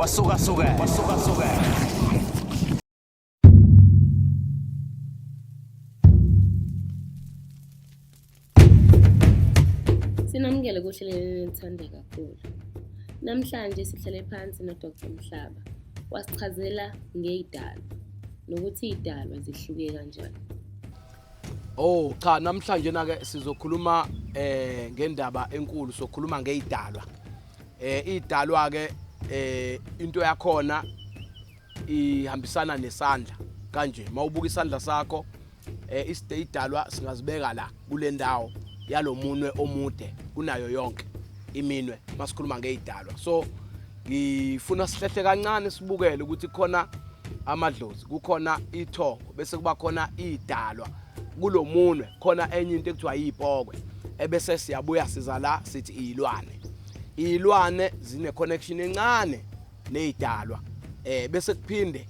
wasuka. Sinamukele kuhleleni elithande kakhulu. Namhlanje sihlale phansi noDr Mhlaba wasichazela ngezidalwa nokuthi izidalwa zihluke kanjani. Cha namhlanje ke sizokhuluma ngendaba enkulu sokhuluma ngezidalwa. Izidalwa ke into yakhona ihambisana nesandla kanje mawubuka isandla sakho izidalwa singazibeka la kule ndawo yalomunwe omude kunayo yonke iminwe masikhuluma ngezidalwa. So ngifuna sihlehle kancane sibukele ukuthi khona amadlozi kukhona ithongo bese kuba khona izidalwa kulomunwe khona enye into ekuthiwa izipokwe ebese siyabuya siza la sithi izilwane zine connection encane nezidalwa bese kuphinde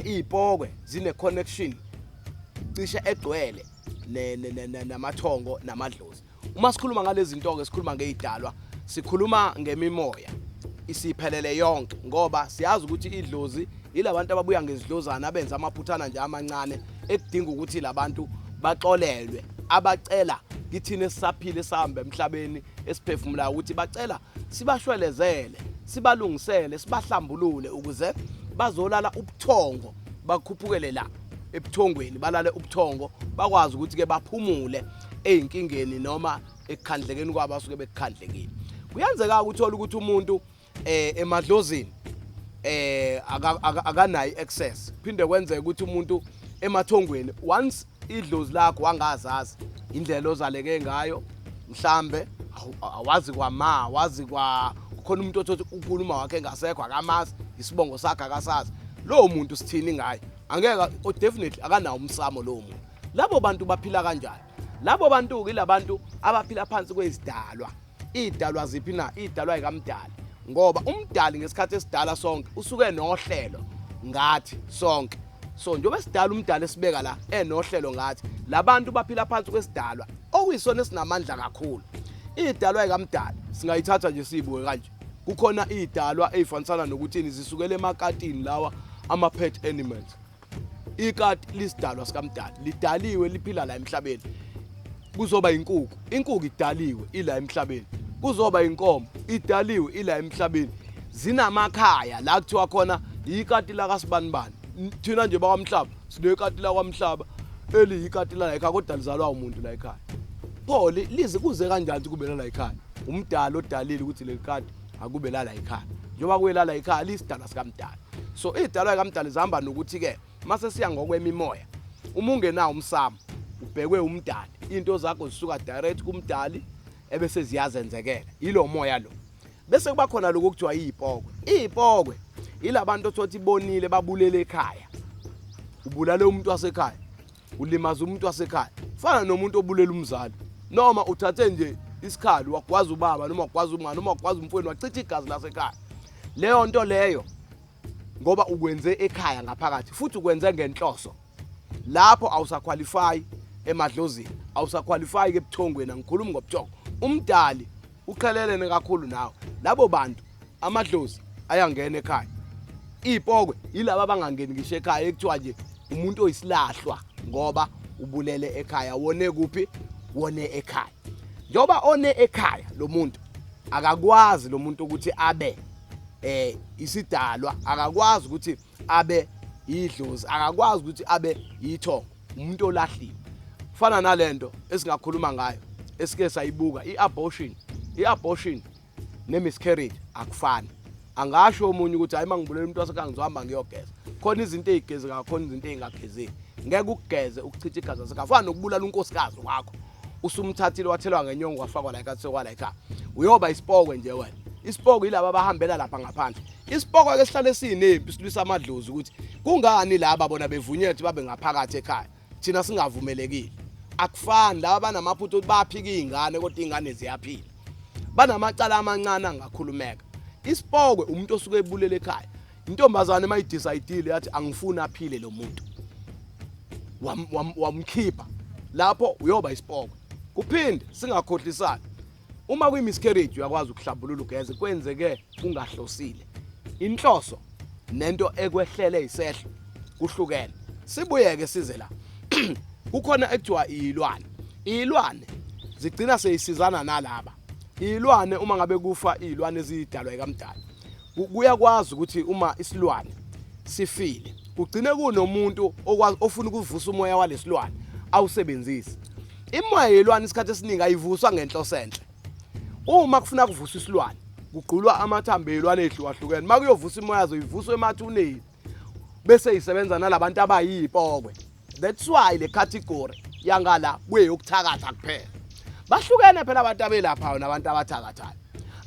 izipokwe zine connection cishe egcwele namathongo namadlozi. Uma sikhuluma ngalezi zinto ke sikhuluma ngezidalwa sikhuluma ngemimoya isiphelele yonke ngoba siyazi ukuthi idlozi yilabantu ababuya ngezidlozana abenza amaphuthana nje amancane ekudinga ukuthi labantu baxolelwe abacela kithina esisaphile sihamba emhlabeni esiphefumulayo ukuthi bacela sibashwelezele sibalungisele sibahlambulule ukuze bazolala ubuthongo bakhuphukele la ebuthongweni balale ubuthongo bakwazi ukuthi ke baphumule ezinkingeni noma ekukhandlekeni kwabo asuke bekukhandlekile. Kuyenzeka ukuthola ukuthi umuntu emadlozini akanayo access phinde kwenzeka ukuthi umuntu emathongweni once idlozi lakho wangazazi indlela ozaleke ngayo mhlambe awazi wazi kukhona umuntu othi ukhuluma wakhe engasekho akamazi isibongo sakhe akasazi lo muntu sithini ngaye angeke definitely akanawo umsamo lo muntu. Labo bantu baphila kanjani? Labo bantu yilabantu abaphila phansi kwezidalwa. Izidalwa ziphi na? Izidalwa ekamdali ngoba umdali ngesikhathi esidala sonke usuke nohlelo ngathi sonke. So njengoba sidala umdali esibeka la enohlelo ngathi labantu baphila phansi kwesidalwa okuyisona esinamandla kakhulu. Izidalwa ekamdali singayithatha nje sibuke kanje. Kukhona izidalwa ezifanisana nokuthi zisukele emakatini lawa ama pet animals. Ikati lisidalwa sikamdali lidaliwe liphila la emhlabeni. Kuzoba inkukhu idaliwe ila emhlabeni. Kuzoba inkomo idaliwe ila emhlabeni. Zinamakhaya la kuthiwa khona ikati la kaSibanibani. Thina nje bakwamhlaba sinekati la kwaMhlaba eliyikati la ekhaya kodwa lizalwa umuntu la ekhaya. Pho lize kuze kanjani kube la ekhaya? Umdali odalile ukuthi lelikati akube la ekhaya. Njengoba kuyela la ekhaya lisidalwa sikamdali. So izidalwa ekamdali zihamba nokuthi ke mase siya ngokwemimoya uma ungenawo umsamo ubhekwe umdali into zakho zisuka direct kumdali ebese ziyazenzekela yilo moya lo. Bese kuba khona lokho kuthiwa izipokwe yilabantu othothi ibonile babulele ekhaya. Ubulale umuntu wasekhaya ulimaza umuntu wasekhaya fana nomuntu obulela umzali noma uthathe nje isikhali wakwazi ubaba noma wakwazi umngane noma wakwazi umfweni wachitha igazi lasekhaya. Leyo nto leyo ngoba ukwenze ekhaya ngaphakathi futhi ukwenze ngenhloso lapho awusaqualify emadlozini awusaqualify ebuthongweni angikhulumi ngobuthongo. Umdali uqhelelene kakhulu nawe labo bantu amadlozi ayangena ekhaya. Izipokwe yilabo abangangeni ngisho ekhaya ekuthiwa nje umuntu oyisilahlwa ngoba ubulele ekhaya. Wone kuphi? Wone ekhaya. Njoba one ekhaya lo muntu akakwazi lo muntu ukuthi abe isidalwa akakwazi ukuthi abe idlozi akakwazi ukuthi abe yithongo umuntu olahliwe. Fana nalento esingakhuluma ngayo esike sayibuka iabortion nemiscarriage akufani. Angasho umunye ukuthi hayi mangibulela umuntu wasekhaya ngizohamba ngiyogeza. Khona izinto ezigezeka khona izinto ezingagezeki. Ngeke ukugeze ukuchitha igazi lasekhaya. Fana nokubulala unkosikazi wakho usumthathile wathelwa ngenyongo wafakwa la ekhaya sekwala ekhaya. Uyoba isipokwe nje wena. Isipoko yilabo abahambela lapha ngaphandle. Isipoko ke sihlale sinempi silwisa amadlozi ukuthi kungani laba bona bevunyelwe babe ngaphakathi ekhaya thina singavumelekile. Akufani laba banamaphutho ukuthi bayaphika izingane kodwa izingane ziyaphila. Banamacala amancane angakhulumeka. Isipokwe umuntu osuke ebulele ekhaya. Intombazane mayidecide yathi angifuni aphile lo muntu. Wamkhipha. Lapho uyoba isipokwe. Kuphinde singakhohlisani. Uma kuyimiscarriage uyakwazi ukuhlambulula ugeze kwenzeke ungahlosile. inhloso nento ekwehlele isehlo kuhlukene. Sibuyeke size la. Kukhona ekuthiwa ilwane zigcina seyisizana nalaba. Ilwane uma ngabe kufa izilwane ezidalwa ekamdala. Kuyakwazi ukuthi uma isilwane sifile kugcine kunomuntu ofuna ukuvusa umoya walesilwane awusebenzise. Imoya yelwane isikhathi esiningi ayivuswa ngenhloso enhle. Uma kufuna kuvusa isilwane kugqulwa amathambo elwane ehlukahlukene. Makuyovusa imoya azoyivuswa emathuneni bese isebenza nalabantu abayipokwe. That's why le category yangala kuyokuthakatha kuphela. Bahlukene phela abantu abelapha nabantu abathakathayo.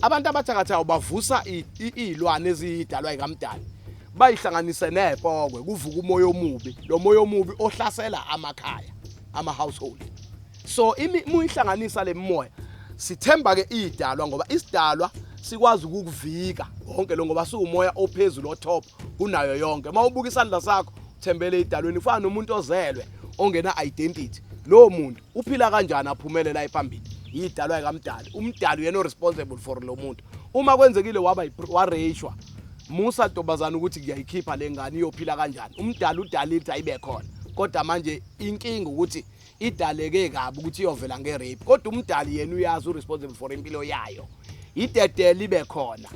Abantu abathakathayo bavusa izilwane ezidalwa ekamdala. Bayihlanganise nepokwe kuvuka umoya omubi. Lo moya omubi ohlasela amakhaya, ama household. So imihlanganisa lemoya sithemba ke idalwa ngoba isidalwa sikwazi ukuvika konke lo ngoba siumoya ophezulu otop kunayo yonke. Mawubuka isandla sakho uthembele idalweni kufana nomuntu ozelwe ongena identity. Lo muntu uphila kanjani aphumele la ephambili idalwa ekamdali. Umdali uyena responsible for lo muntu. Uma kwenzekile wareshwa musa Ntobazana ukuthi kuyayikhipha lengane iyophila kanjani. Umdali udalithi ayibe khona. Kodwa manje inkinga ukuthi idaleke kabi ukuthi iyovela ngerape. Kodwa umdali yena uyazi uresponsible for impilo yayo. Idedele libe khona.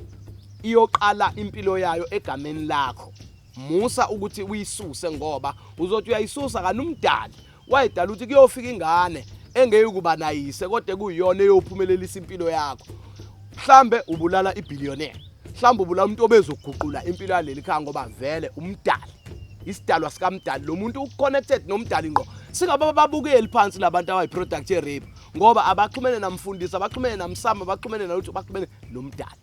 Iyoqala impilo yayo egameni lakho. Musa ukuthi uyisuse ngoba uzothi uyayisusa kanumdali. Wayidala ukuthi kuyofika ingane engeke kuba nayise kodwa kuyiyona eyophumelelisa impilo yakho. Mhlambe ubulala ibillionaire. Mhlambe ubulala umuntu obezoguqula impilo yaleli khaya ngoba vele umdali. Isidalwa sikamdali lo muntu uconnected nomdali ngqo. Singabe babukeli phansi labantu abayiproduct ye-rape ngoba abaxhumene namfundisi, abaxhumene namsama, abaxhumene nalutho, abaxhumene nomdali.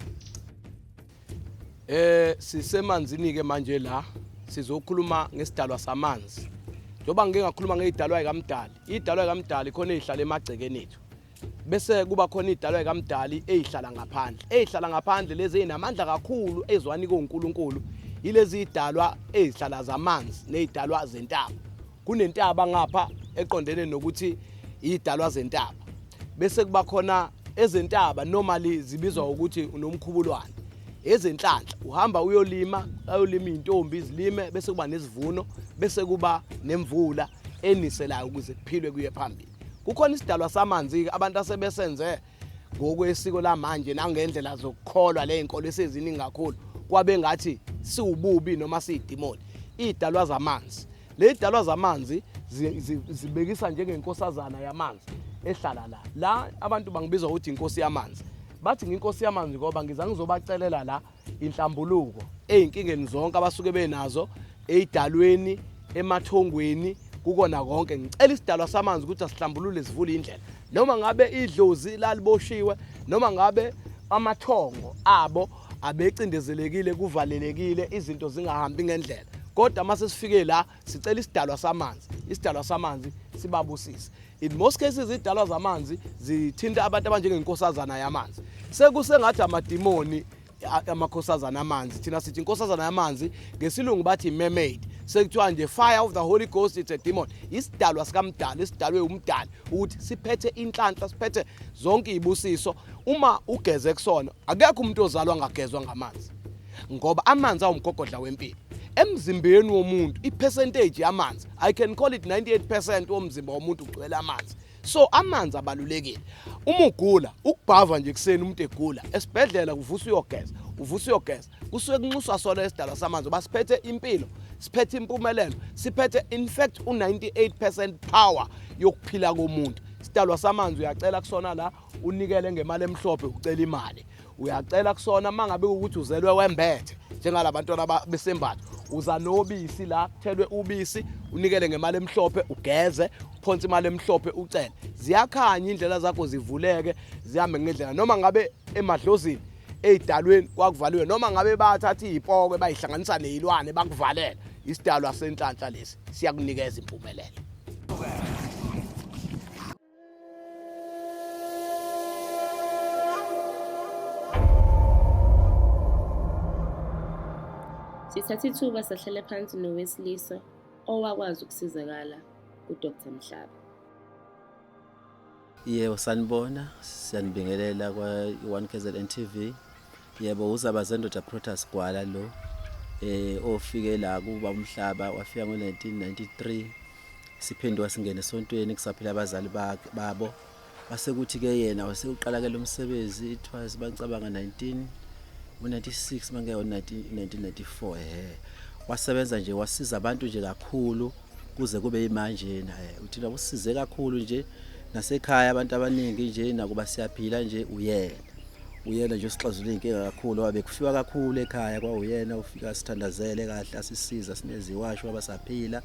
Sisemanzini ke manje la sizokhuluma ngesidalwa samanzi. Njoba ngeke ngakhuluma ngezidalwa ekamdali. Idalwa ekamdali khona ezihlala emagcekeni ethu. Bese kuba khona idalwa ekamdali ezihlala ngaphandle. Ezihlala ngaphandle lezi ezinamandla kakhulu ezwani koNkulunkulu. Ilezi idalwa ezihlala zamanzi nezidalwa zentaba. Kunentaba ngapha eqondene nokuthi idalwa zentaba. Bese kuba khona ezentaba normally zibizwa ukuthi unomkhubulwane. Ezenhlanhla uhamba uyolima intombi izilime bese kuba nesivuno bese kuba nemvula eniselayo ukuze kuphilwe kuye phambili. Kukhona isidalwa samanzi ke abantu asebesenze ngokwesiko lamanje nangendlela zokukholwa lezinkolo eseziningi kakhulu kwabe ngathi siwububi noma siyidimoni. Idalwa zamanzi. Le idalwa zamanzi zibekisa njengenkosazana yamanzi ehlala la abantu bangibiza ukuthi inkosi yamanzi. Bathi nginkosi yamanzi ngoba ngiza ngizobacelela la inhlambuluko ezinkingeni zonke abasuke benazo ezidalweni emathongweni kukona konke. Ngicela isidalwa samanzi ukuthi asihlambulule sivule indlela. Noma ngabe idlozi laliboshiwe noma ngabe amathongo abo abecindezelekile kuvalelekile izinto zingahambi ngendlela. Kodwa mase sifike la sicela isidalwa samanzi. Isidalwa samanzi sibabusise. In most cases idalwa zamanzi zithinta abantu abanjengenkosazana yamanzi. Sekusengathi amadimoni amakhosazana amanzi. Thina sithi inkosazana yamanzi ngesilungu bathi mermaid. Sekuthiwa nje fire of the Holy Ghost it's a demon. Isidalwa sikamdali, isidalwe umdali ukuthi siphethe inhlanhla, siphethe zonke izibusiso. Uma ugeze kusona akekho umuntu ozalwa ngagezwa ngamanzi. Ngoba amanzi awumgogodla wempilo. Emzimbeni womuntu ipercentage yamanzi I can call it 98% womzimba womuntu ugcwele amanzi. So amanzi abalulekile. Uma ugula ukubhava nje kuseni umuntu egula esibhedlela kuvusa uyogeza kusuke kunxuswa sona esidalwa samanzi basiphethe impilo, siphethe impumelelo, siphethe in fact u98% power yokuphila komuntu. Isidalwa samanzi uyacela kusona la unikele ngemali emhlophe ucela imali. Uyacela kusona mangabe ukuthi uzelwe wembethe njengalabantu ababesembatha uza nobisi la kuthelwe ubisi unikele ngemali emhlophe ugeze uphonse imali emhlophe ucela. Ziyakhanya indlela zakho zivuleke zihambe ngendlela noma ngabe emadlozini ezidalweni kwakuvaliwe noma ngabe bathatha izipokwe bayihlanganisa nezilwane bakuvalela. Isidalwa senhlanhla lesi siyakunikeza impumelelo. Sithatha ithuba sahlele phansi nowesilisa owakwazi ukusizakala uDr Mhlaba. Yebo sanibona, siyanibingelela kwa 1KZN TV. Yebo, uZabazandoda Protas Gwala lo ofike la kuba umhlaba wafika ngo1993 siphenduka singena esontweni kusaphila abazali babo base kuthi ke yena waseuqala ke lo msebenzi twice bangicabanga 1996 mangeyo 1994 wasebenza nje wasiza abantu nje kakhulu kuze kube imanje yena uthina usize kakhulu nje nasekhaya abantu abaningi nje nakuba siyaphila nje uyena nje usixazulula inkinga kakhulu wabe kufika kakhulu ekhaya kwa uyena ufika sithandazele kahle asisiza sineziwasho abasaphila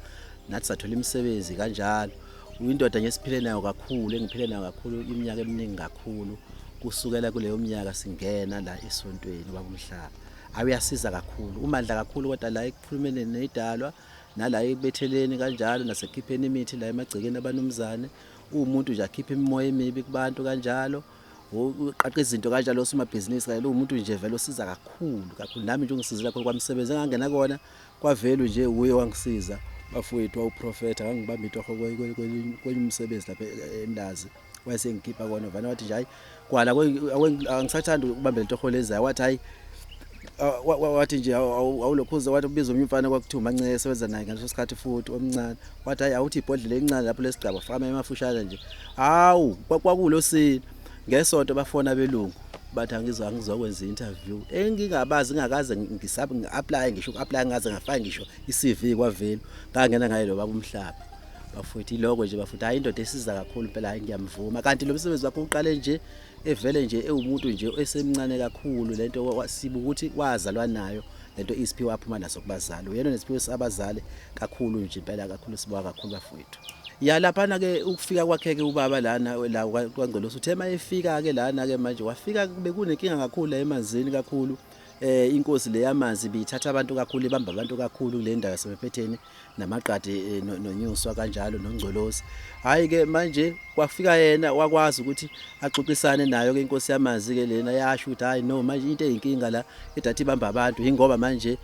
nathi sathola imisebenzi kanjalo uyindoda nje siphile nayo kakhulu engiphile nayo kakhulu iminyaka eminingi kakhulu kusukela kuleyo minyaka singena la esontweni babumhlaba awuyasiza kakhulu umandla kakhulu kodwa la ekukhulumeni nedalwa nala ebetheleni kanjalo nasekhipheni imithi la emagcekeni abanumzane umuntu nje akhipha imimoya emibi kubantu kanjalo uqaqa izinto kanjalo osomabhizinisi kanye lo umuntu nje vele osiza kakhulu nami nje ungisizela kakhulu kwamsebenzi engangena kona kwavelo nje uye wangisiza bafowethu wawuprofeta ngangibamba itoho kwenye umsebenzi lapha eNdazi wayesengikhipha kona vana wathi nje hayi kwala angisathanda ukubamba letoho lezayo wathi hayi wathi nje awulokhuza wathi ubiza umfana kwakuthuma Ncele esebenza naye ngaleso sikhathi futhi omncane wathi hayi awuthi ibhodlela encane lapho lesigaba faka emafushana nje hawu kwakulo sini ngesonto bafona belungu bathi angizokwenza interview engingabazi ngakaze ngisabe ngiapply ngisho uapply ngaze ngafaka ngisho iCV kwavelo ngangena ngaye lo baba umhlaba bafuthi lokho nje bafuthi hayi indoda esiza kakhulu phela hayi ngiyamvuma kanti lo msebenzi wakho uqale nje evele nje ewumuntu nje esemncane kakhulu lento sibu ukuthi wazalwa nayo lento isiphiwe aphuma naso kubazali uyena nesiphiwe sabazali kakhulu nje impela kakhulu sibuka kakhulu bafowethu ya laphana ke ukufika kwakhe ke ubaba lana la kwaNgqolosi uthema efika ke lana ke manje wafika bekunenkinga kakhulu la emanzini kakhulu inkosi le yamanzi bithatha abantu kakhulu ibamba abantu kakhulu kule ndawo yaseMphetheni namaqadi nonyuswa kanjalo noNgqolosi hayi ke manje kwafika yena wakwazi ukuthi axoxisane nayo ke inkosi yamanzi ke lena yasho ukuthi hayi no manje into eyinkinga la edathi ibamba abantu ingoba manje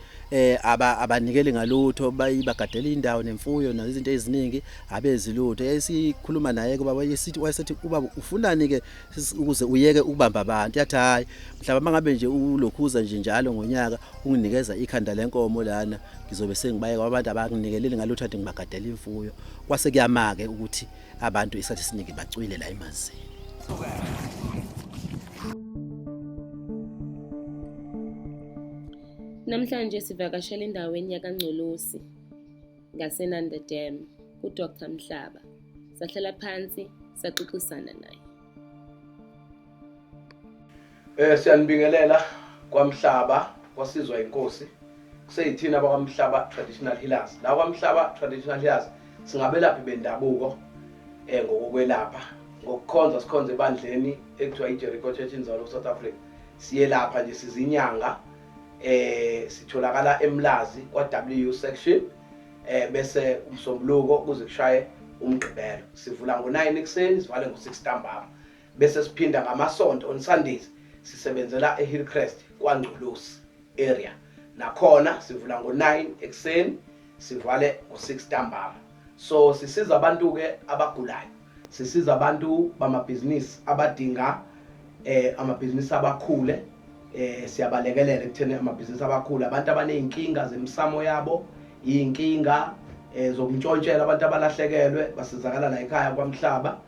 abanikele ngalutho bayibagadela indawo nemfuyo nazinto eziningi abezilutho esikhuluma naye kuba wayesethi kuba ufunani ke ukuze uyeke ukubamba abantu yathi hayi mhlaba mangabe nje ulokhuza nje njalo ngonyaka unginikeza ikhanda lenkomo lana ngizobe sengibaye kwabantu abanginikelele ngalutho athi ngibagadela imfuyo kwase kuyamake ukuthi abantu isathi siningi bacwile la emanzini Namhlanje sivakashela endaweni yakaNgqolosi ngaseNanda Dam kuDr Mhlaba. Sahlala phansi saxoxisana naye. Siyanibingelela kwaMhlaba wasizwa inkosi. Kuseyithina bakwaMhlaba Traditional Healers. La kwaMhlaba Traditional Healers singabelaphi bendabuko ngokukwelapha ngokukhonza sikhonze ebandleni ekuthiwa iJericho Church in South Africa. Siyelapha nje sizinyanga sitholakala eMlazi kwa W section bese umsombuluko kuze kushaye umgqibelo sivula ngo9 ekseni sivale ngo6 ntambama bese siphinda ngamasonto on Sundays sisebenzela eHillcrest kwaNgqolosi area nakhona sivula ngo9 ekseni sivale ngo6 ntambama so sisiza abantu ke abagulayo sisiza abantu bamabhizinisi abadinga amabhizinisi abakhule siyabalekelela ekutheni amabhizinisi abakhulu abantu abaneyinkinga zemsamo yabo inkinga zokuntshontshela abantu abalahlekelwe basizakala la ekhaya kwaMhlaba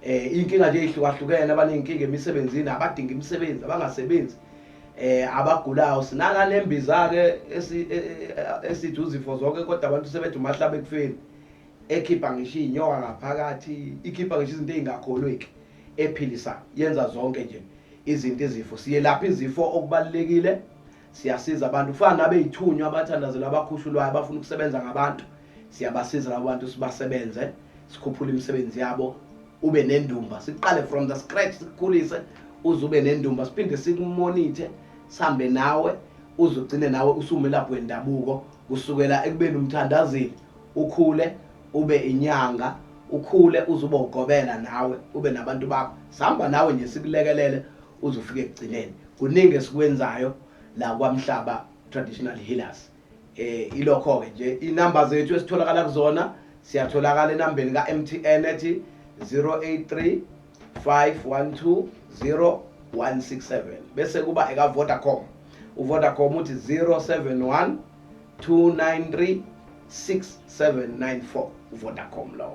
inkinga nje ihlukahlukene abaneyinkinga emisebenzini abadinga imisebenzi abangasebenzi abagulayo sinaka lembiza ke esithi uzifo zonke kodwa abantu sebethi uMahlaba ekufeni ekhipha ngisho inyoka ngaphakathi ikhipha ngisho izinto ezingakholweki ephilisa yenza zonke nje izinto ezifo siyelapha izifo okubalekile siyasiza abantu ufana nabeyithunywa abathandazela abakhushulwayo abafuna ukusebenza ngabantu siyabasiza labo bantu sibasebenze sikhuphula imisebenzi yabo ube nendumba siqale from the scratch sikhulise uzube nendumba siphinde sikumonitor sihambe nawe uzugcine nawe usumelaphi wendabuko kusukela ekubeni umthandazeli ukhule ube inyanga ukhule uzuba ugobela nawe ube nabantu bakho sihamba nawe nje sikulekelele uzofika ekugcineni kuningi esikwenzayo la kwaMhlaba Traditional Healers ilokho ke nje inamba zethu esitholakala kuzona siyatholakala enambeni kaMTN ethi 083 512 167 bese kuba eka Vodacom. uVodacom uthi 071 293 6794 uVodacom lo.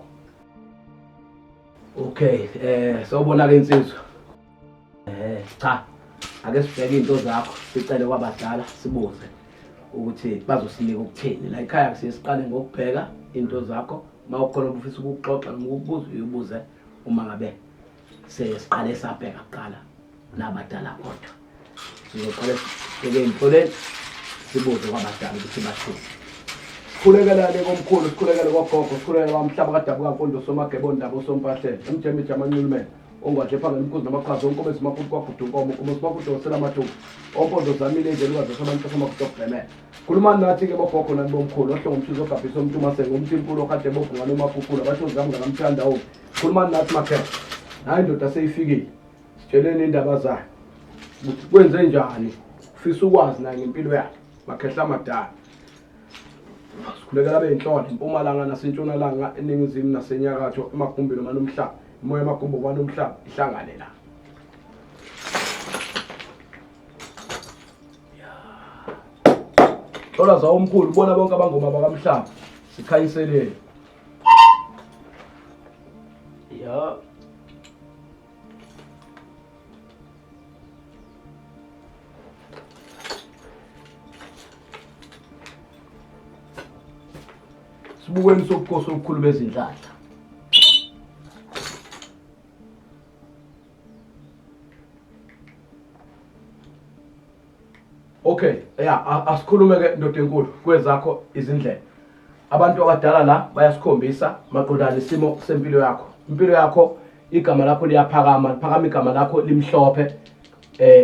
Okay, sawubona ke insizwa. Cha. Ake sibheke into zakho, sicele kwabadala sibuze ukuthi bazosinika ukuthini. La ekhaya siyesiqale ngokubheka into zakho, mawukhona ufisa ukuxoxa noma ukubuza uyibuze uma ngabe sesiqale sabheka kuqala nabadala kodwa. Sizoqala sibheke impoleni sibuze kwabadala ukuthi bathini. Sikhulekele komkhulu, sikhulekele kogogo, sikhulekele kwamhlaba kadabuka mfundo somagebo ndabo sompahlele. Emjeme jamanculumene. Ongahle phanga imkhuzi namaqhaza onke bezimafuthi kwagudu inkomo kuma simafuthi osela amathungu ompondo zamile endlela ukwazi abantu basamafuthi okugcemela. Khuluma nathi ke bogogo nani bomkhulu ohle ngomthizo ogabhisa umuntu masengo umuntu impilo okade bobhungana umafuphula abathozi zami ngamthanda wo. Khuluma nathi makhaya. Hayi indoda seyifikile. Sitsheleni indaba zayo. Ukuthi kwenze njani? Ufisa ukwazi naye ngempilo yakhe. Makhehla amadala. Sikhulekela beyinhlolo eMpumalanga nasentshonalanga eningizimu nasenyakatho emagumbini noma nomhlaba. Moya amagumbo kwanomhlaba ihlangane la. Thola zawo omkhulu bona bonke abangoma bakamhlaba sikhanyiselele. Ya. Sibukweni sobukhosi obukhulu bezindlala. Okay, asikhulume ke ndoda enkulu kwezakho izindlela. Abantu abadala la bayasikhombisa maqondana isimo sempilo yakho. Impilo yakho igama lakho liyaphakama, liphakama igama lakho limhlophe.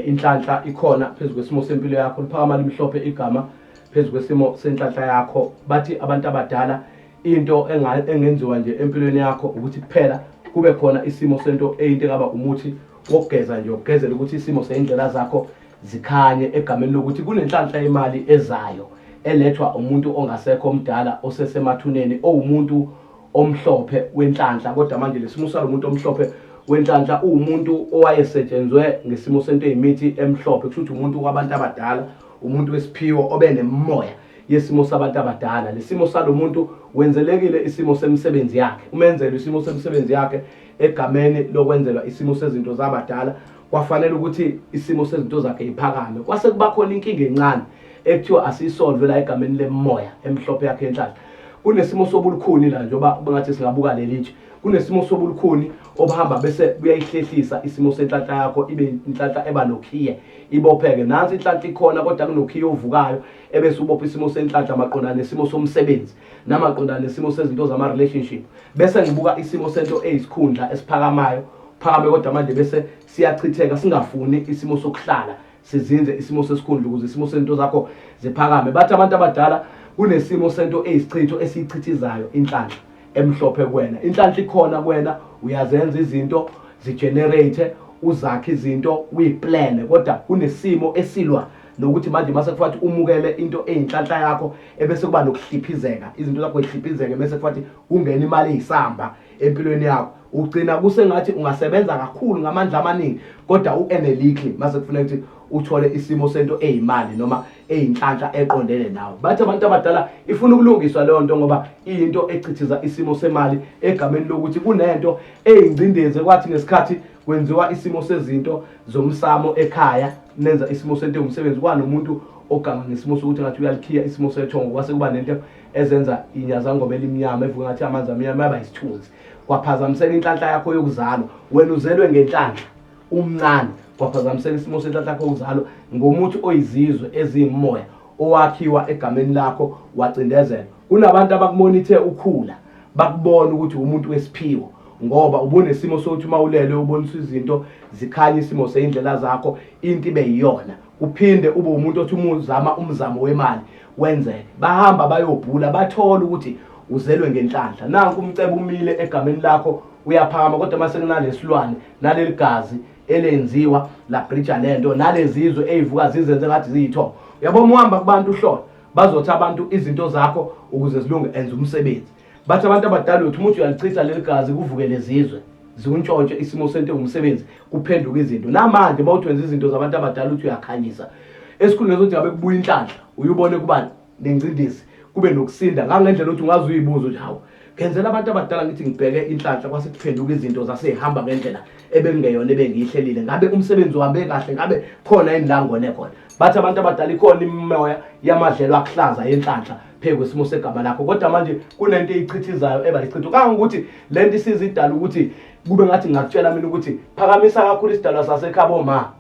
Inhlanhla ikhona phezulu kwesimo sempilo yakho, liphakama limhlophe igama phezulu kwesimo senhlanhla yakho. Bathi abantu abadala into engenziwa nje empilweni yakho ukuthi kuphela kube khona isimo sento eyinto engaba umuthi wokugeza nje, ukugezela ukuthi isimo seindlela zakho zikhanye egameni lokuthi kunenhlanhla yemali ezayo elethwa umuntu ongasekho omdala osesemathuneni owumuntu omhlophe wenhlanhla. Kodwa manje lesimo salomuntu omhlophe wenhlanhla umuntu owayesetshenzwe ngesimo sento ezimithi emhlophe, kusho umuntu kwabantu abadala, umuntu wesiphiwo obenemoya yesimo sabantu abadala. Lesimo salomuntu wenzelekile isimo semsebenzi yakhe, umenzele isimo semsebenzi yakhe egameni lokwenzelwa isimo sezinto zabadala. Kwafanele ukuthi isimo sezinto zakhe iphakame. Kwase kuba khona inkinga encane ekuthiwa asisolve la egameni lemoya emhlophe yakhe enhlanhla. Kunesimo sobulukhuni la njoba bengathi singabuka leli nje. Kunesimo sobulukhuni obahamba bese kuyayihlehlisa isimo senhlanhla yakho ibe inhlanhla eba nokhiye ibopheke. Nansi inhlanhla ikhona kodwa kunokhiye ovukayo ebese ubopha isimo senhlanhla maqondana nesimo somsebenzi namaqondana nesimo sezinto zama relationship. Bese ngibuka isimo sento eyisikhundla esiphakamayo phakame kodwa manje bese siyachitheka singafuni isimo sokuhlala sizinze isimo sesikhundla ukuze isimo sento zakho ziphakame. Bathi abantu abadala kunesimo sento eyisichitho esichithizayo inhlanhla emhlophe kuwena. Inhlanhla ikhona kuwena, uyazenza izinto zigenerate, uzakhe izinto uyiplan, kodwa kunesimo esilwa nokuthi manje mase kufathi umukele into eyinhlanhla yakho ebese kuba nokuhliphizeka, izinto zakho zihliphizeke bese kufathi ungena imali eyisamba empilweni yakho. Ugcina kusengathi ungasebenza kakhulu ngamandla amaningi kodwa uenelikhi mase kufanele ukuthi uthole isimo sento eyimali noma eyinhlanhla eqondene nawe. Bathi abantu abadala ifuna ukulungiswa leyo nto ngoba into echithiza isimo semali egameni lokuthi kunento eyingcindezi kwathi ngesikhathi kwenziwa isimo sezinto zomsamo ekhaya nenza isimo sento umsebenzi kwanomuntu oganga ngesimo sokuthi ngathi uyalikhiya isimo sethongo kwase kuba nento ezenza inyaza ngobela imnyama evuka ngathi amanzi amnyama yaba isithunzi kwaphazamisela inhlanhla yakho yokuzalwa. Wena uzelwe ngenhlanhla umncane kwaphazamisela isimo senhlanhla yakho yokuzalwa ngomuthi oyizizwe ezimoya owakhiwa egameni lakho wacindezela. Kunabantu abakumonithe ukhula bakubona ukuthi umuntu wesiphiwo ngoba ubunesimo sokuthi mawulele ubonisa izinto zikhanye isimo seindlela zakho into ibe yiyona. Uphinde ube umuntu othi umuzama umzamo wemali wenzeke. Bahamba bayobhula bathola ukuthi uzelwe ngenhlanhla. Nanku umcebo umile egameni lakho uyaphakama kodwa mase kunalesilwane naleli gazi elenziwa la bridge lento nalezizwe ezivuka zizenze ngathi ziyitho. Uyabona uhamba kubantu uhlola bazothi abantu izinto zakho ukuze zilunge enza umsebenzi. Bathi abantu abadala uthi umuntu uyalichitha leli gazi kuvuke lezizwe ziuntshontshe isimo sento ngumsebenzi kuphenduka izinto namanje mawuthenza izinto zabantu abadala uthi uyakhanyisa esikhuleni sokuthi ngabe kubuya inhlanhla uyubone kubani nencindezi kube nokusinda ngangendlela ukuthi ungazi uyibuzo nje hawo ngenzela abantu abadala ngithi ngibheke inhlanhla kwase kuphenduka izinto zasehamba ngendlela ebengeyona ebengiyihlelile ngabe umsebenzi uhambe kahle ngabe khona indlangone khona bathi abantu abadala ikhona imimoya yamadlelo akuhlaza yenhlanhla phekwe isimo segama lakho kodwa manje kunento eyichithizayo ebayichitho kangokuthi lento isizidala ukuthi kube ngathi ngakutshela mina ukuthi phakamisa kakhulu isidalwa sasekhabo ma